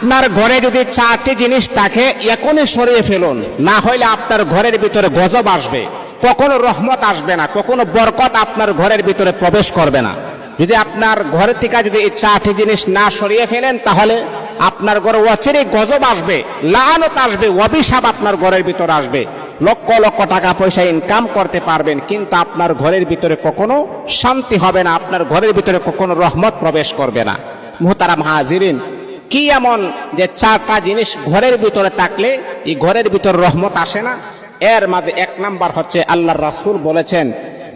আপনার ঘরে যদি 4টি জিনিস থাকে এখনই সরিয়ে ফেলুন, না হলে আপনার ঘরের ভিতরে গজব আসবে, কখনো রহমত আসবে না, কখনো বরকত আপনার ঘরের ভিতরে প্রবেশ করবে না। যদি আপনার ঘরের থেকে যদি এই 4টি জিনিস না সরিয়ে ফেলেন তাহলে আপনার ঘরে অচিরেই গজব আসবে, লাআনত আসবে, অভিশাপ আপনার ঘরের ভিতরে আসবে। লক্ষ লক্ষ টাকা পয়সা ইনকাম করতে পারবেন, কিন্তু আপনার ঘরের ভিতরে কখনো শান্তি হবে না, আপনার ঘরের ভিতরে কখনো রহমত প্রবেশ করবে না। মুহতারাম হাজিরিন, কি এমন যে 4টা জিনিস ঘরের ভিতরে থাকলে এই ঘরের ভিতরে রহমত আসে না? এর মাঝে 1 নাম্বার হচ্ছে আল্লাহর রাসূল বলেছেন,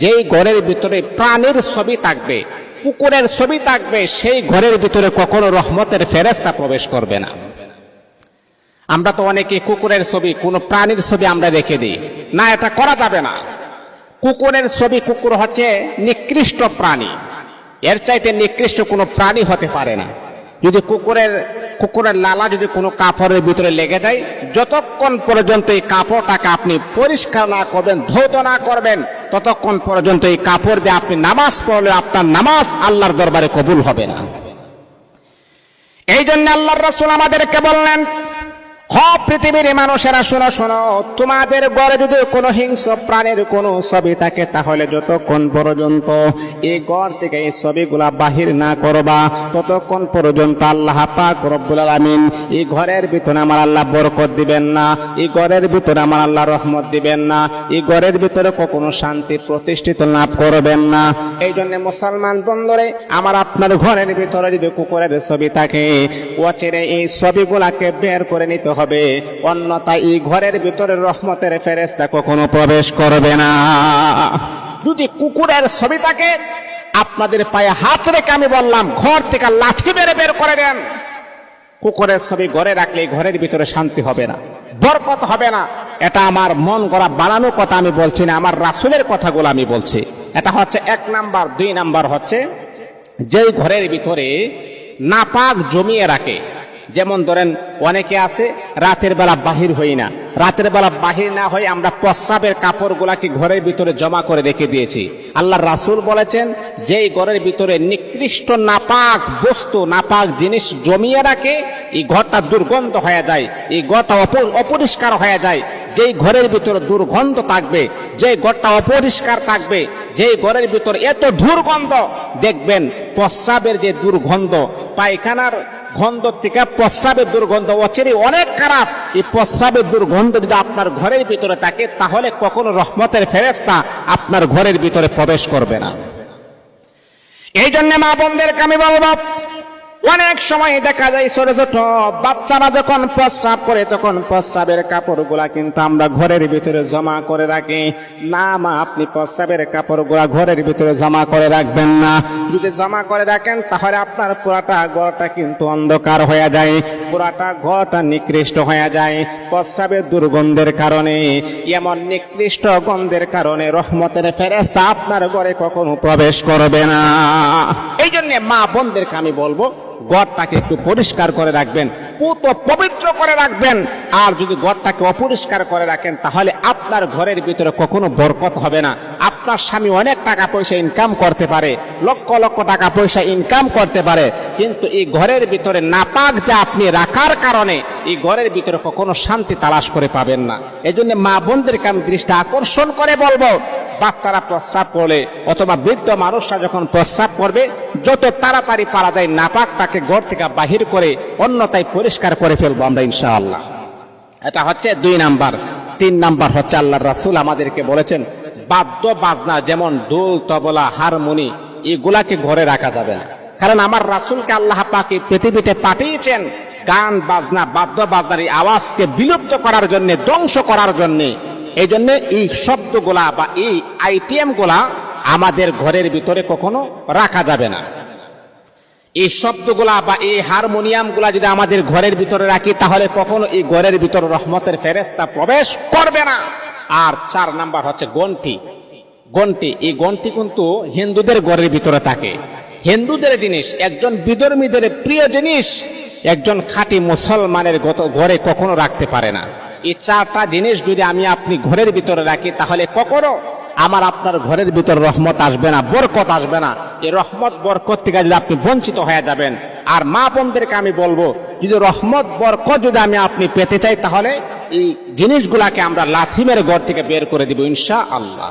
যেই ঘরের ভিতরে প্রাণীর ছবি থাকবে, কুকুরের ছবি থাকবে, সেই ঘরের ভিতরে কখনো রহমতের ফেরেশতা প্রবেশ করবে না। আমরা তো অনেকে কুকুরের ছবি, কোনো প্রাণীর ছবি আমরা রেখে দিই না, এটা করা যাবে না। কুকুরের ছবি, কুকুর হচ্ছে নিকৃষ্ট প্রাণী, এর চাইতে নিকৃষ্ট কোনো প্রাণী হতে পারে না। যদি কুকুরের লালা যদি কোনো কাপড়ের ভিতরে লেগে যায়, যতক্ষণ পর্যন্ত এই কাপড়টাকে আপনি পরিষ্কার না করবেন, ধৌত না করবেন, ততক্ষণ পর্যন্ত এই কাপড় দিয়ে আপনি নামাজ পড়লে আপনার নামাজ আল্লাহর দরবারে কবুল হবে না। এই জন্য আল্লাহর রাসূল আমাদেরকে বললেন, পৃথিবীর মানুষেরা শোনো শোনো, তোমাদের ঘরে যদি কোনো হিংস্র প্রাণীর কোনো ছবি থাকে তাহলে যতক্ষণ পর্যন্ত এই ঘর থেকে এই ছবিগুলা বাহির না করবা, ততক্ষণ পর্যন্ত আল্লাহ পাক রব্বুল আলামিন এই ঘরের ভিতরে আমার আল্লাহ বরকত দিবেন না, এই ঘরের ভিতরে আমার আল্লাহ রহমত দিবেন না, এই ঘরের ভিতরে কখনো শান্তি প্রতিষ্ঠিত লাভ করবেন না। এই জন্য মুসলমান বন্ধুরে আমার, আপনার ঘরের ভিতরে যদি কুকুরের ছবি থাকে, অচিরে এই ছবিগুলাকে বের করে নিতে হবে, অন্যথায় এই ঘরের ভিতরে রহমতের ফেরেশতা কখনো প্রবেশ করবে না। যদি কুকুরের ছবি থাকে, আপনাদের পায়ে হাত রেখে আমি বললাম, ঘর থেকে লাঠি মেরে বের করে দেন। কুকুরের ছবি ঘরে রাখলে ঘরের ভিতরে শান্তি হবে না, বরকত হবে না। এটা আমার মন গড়া বানানো কথা আমি বলছি না, আমার রাসূলের কথাগুলো আমি বলছি। এটা হচ্ছে 1 নাম্বার। 2 নাম্বার হচ্ছে, যেই ঘরের ভিতরে নাপাক জমিয়ে রাখে, যেমন ধরেন অনেকে আছে রাতের বেলা বাহির হই না, রাতের বেলা বাহির না হয়ে আমরা প্রস্রাবের কাপড়গুলাকে ঘরের ভিতরে জমা করে রেখে দিয়েছি। আল্লাহর রাসূল বলেছেন, যেই ঘরের ভিতরে নিকৃষ্ট নাপাক বস্তু, নাপাক জিনিস জমিয়ে রাখে, এই ঘরটা দুর্গন্ধ হয়ে যায়, এই ঘরটা অপরিষ্কার হয়ে যায়। যেই ঘরের ভিতরে দুর্গন্ধ থাকবে, যেই ঘরটা অপরিষ্কার থাকবে, যেই ঘরের ভিতরে এত দুর্গন্ধ, দেখবেন প্রস্রাবের যে দুর্গন্ধ, পায়খানার গন্ধ থেকে প্রস্রাবের দুর্গন্ধ অচিরে অনেক খারাপ। এই প্রস্রাবের দুর্গন্ধ যদি আপনার ঘরের ভিতরে থাকে, তাহলে কখনো রহমতের ফেরেশতা আপনার ঘরের ভিতরে প্রবেশ করবে না। এই জন্য মা বোনদেরকে আমি বলবো, অনেক সময় দেখা যায় ছোট ছোট বাচ্চারা যখন প্রস্রাব করে, তখন প্রস্রাবের কাপড়গুলা কিন্তু আমরা ঘরের ভিতরে জমা করে রাখি। না মা, আপনি প্রস্রাবের কাপড়গুলা ঘরের ভিতরে জমা করে রাখবেন না। যদি জমা করে রাখেন তাহলে আপনার পুরাটা ঘরটা কিন্তু অন্ধকার হয়ে যায়, পুরাটা ঘরটা নিকৃষ্ট হয়ে যায়। প্রস্রাবের দুর্গন্ধের কারণে, এমন নিকৃষ্ট গন্ধের কারণে রহমতের ফেরেশতা আপনার ঘরে কখনো প্রবেশ করবে না। এই জন্য মা বোনদেরকে আমি বলবো, ঘরটাকে একটু পরিষ্কার করে রাখবেন, পবিত্র করে রাখবেন। আর যদি ঘরটাকে অপরিষ্কার করে রাখেন, তাহলে আপনার ঘরের ভিতরে কখনো বরকত হবে না। আপনার স্বামী অনেক টাকা পয়সা ইনকাম করতে পারে, লক্ষ লক্ষ টাকা পয়সা ইনকাম করতে পারে, কিন্তু এই ঘরের ভিতরে নাপাক যা আপনি রাখার কারণে এই ঘরের ভিতরে কখনো শান্তি তালাশ করে পাবেন না। এই জন্য মা বোনদেরকে আমি দৃষ্টি আকর্ষণ করে বলবো, বাচ্চারা প্রস্রাব করলে অথবা বৃদ্ধ মানুষরা যখন প্রস্রাব করবে, যত তাড়াতাড়ি পারা যায় নাপাকটাকে ঘর থেকে বাহির করে অন্যথায় পরিষ্কার করে ফেলবো আমরা ইনশাআল্লাহ। এটা হচ্ছে 2 নাম্বার। 3 নাম্বার হচ্ছে, আল্লাহর রাসূল আমাদেরকে বলেছেন, বাদ্য বাজনা যেমন ঢোল, তবলা, হারমোনি, এগুলাকে ঘরে রাখা যাবে না। কারণ আমার রাসূলকে আল্লাহ পাক পৃথিবীতে পাঠিয়েছেন গান বাজনা, বাদ্য বাজনার এই আওয়াজকে বিলুপ্ত করার জন্য, ধ্বংস করার জন্য। এই জন্য এই শব্দগুলা বা এই আইটেম গুলা আমাদের ঘরের ভিতরে কখনো রাখা যাবে না। এই শব্দগুলা বা এই হারমোনিয়াম গুলা যদি আমাদের ঘরের ভিতরে রাখি, তাহলে কখনো এই ঘরের ভিতরে রহমতের ফেরেশতা প্রবেশ করবে না। আর 4 নাম্বার হচ্ছে ঘন্টি। ঘন্টি, এই ঘন্টি কিন্তু হিন্দুদের ঘরের ভিতরে থাকে, হিন্দুদের জিনিস, একজন বিধর্মীদের প্রিয় জিনিস, একজন খাঁটি মুসলমানের ঘরে কখনো রাখতে পারে না। এই 4টা জিনিস যদি আমি আপনি ঘরের ভিতরে রাখি, তাহলে কখনো আমার আপনার ঘরের ভিতর রহমত আসবে না, বরকত আসবে না। এই রহমত বরকত থেকে যদি আপনি বঞ্চিত হয়ে যাবেন, আর মা বোনদেরকে আমি বলবো, যদি রহমত বরকত যদি আপনি পেতে চাই, তাহলে এই জিনিসগুলাকে আমরা লাথি মেরে ঘর থেকে বের করে দিব ইনশাআল্লাহ।